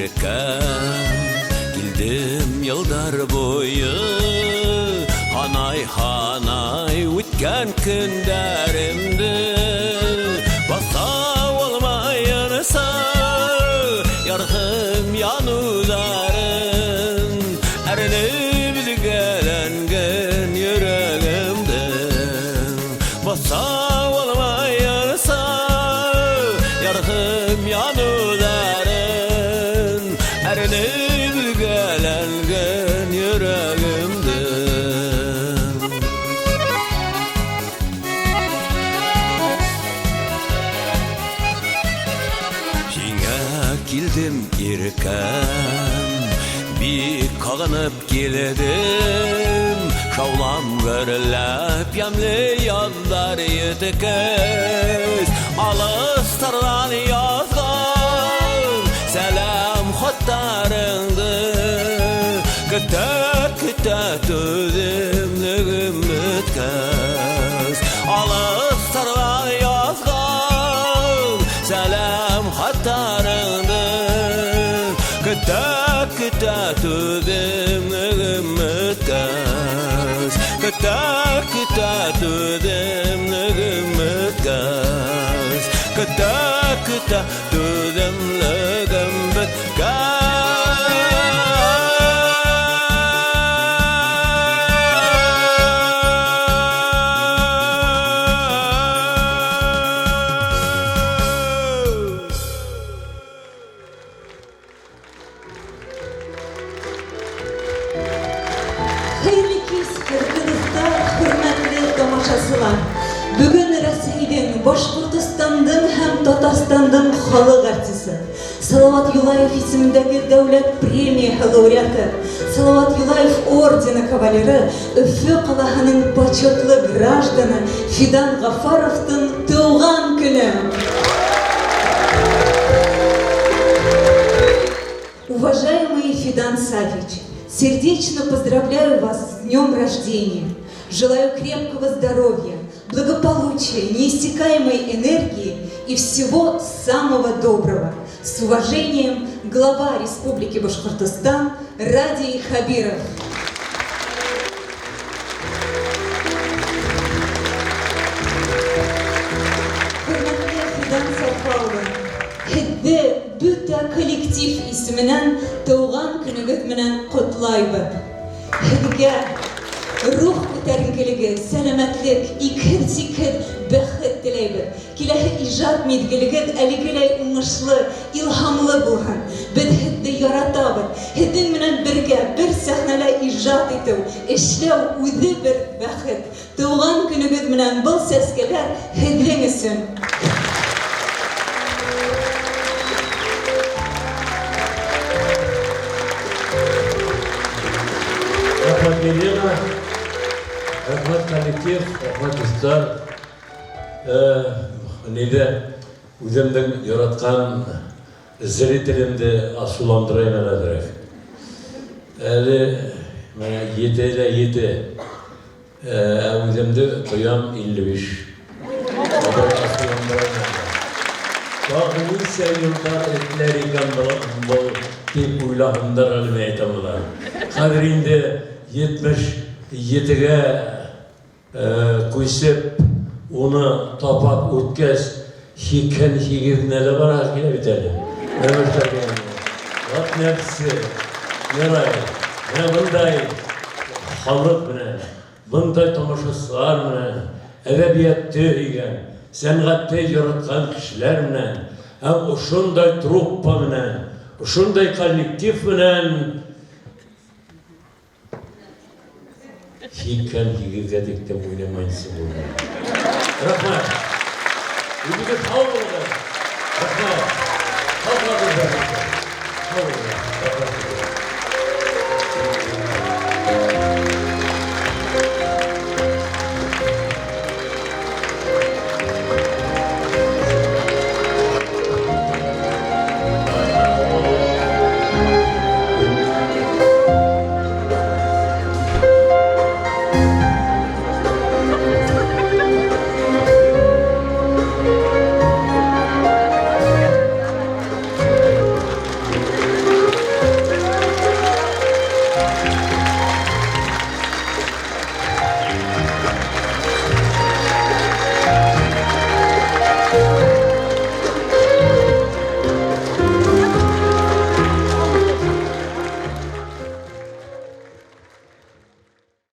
irken Gildim yıllar boyu Hanay hanay Ütken günlerimdi Basa olmayansa Yargım yanıların Erinip gelen gün yüreğimde Basa olmayansa Yargım yanıların Erinip gelen gün yüreğimde Kildim irken bir kağınıp geldim Şavlam görülüp yemli yollar yetikez Alıstardan yazgan selam xatlarındı Küte tüzümlüğüm ötkez Alıstardan yazgan selam xatlarındı Küte tüzümlüğüm ötkez Küte tüzümlüğüm ötkez Küte tüzümlüğüm ötkez Bugün Rəsəydin, Başqurtistan'dın hem Tatastan'dın xalq artisti Salavat Yullayev isimdeki devlet premiya laureatı Salavat Yullayev ordeni kavaleri Üffü Qalahının почетli gражданы Fidan Gafarov'tın doğan günü Уважаемый Фидан Савич, сердечно поздравляю вас с днем рождения. Желаю крепкого здоровья, благополучия, неиссякаемой энергии и всего самого доброго. С уважением, глава Республики Башкортостан Радий Хабиров. Hürmetli Fidan Safaoğlu, Hidde Bütte Kolektif isminen Doğan günügüz menen kutlayıbı. Hidge ruh ko'tarinchiligi, salomatlik, ikir-sikir baxt tilayman. Kelasi ijod medgiligiz aligilay o'ngishli, ilhomli bo'lsin. Biz hidni yaratamiz. Hidin bilan birga bir sahnada ijod etib, ishlaw o'zi bir baxt. Tug'ilgan kuningiz bilan bu saskalar hidlansin. Rahmat kolektiv, rahmat dostlar. Neyde o'zimning yaratgan zritelimni asulandırayım ederek. Ali mana 7'de 7. O'zimni qo'yam 55. Odam asulandırayım. Bağımıysa yurtlar etler ekan bu deb o'ylagimda almay aytaman. Qadringda 77'ge ko'ysib, uni topab o'tkaz, hikkan higirnada bor akila bitadi. Vaqt nafsi, yaraydi. Mana bunday xalq bilan, bunday tomoshalar bilan, adabiyotda ekan, san'atda yaratgan kishilar bilan, ham shunday truppa bilan, shunday kollektiv bilan hikkan higirgadik deb o'ylamaysiz bu. Rahmat. O'ziga sog' bo'ling. Rahmat. Sog' bo'ling.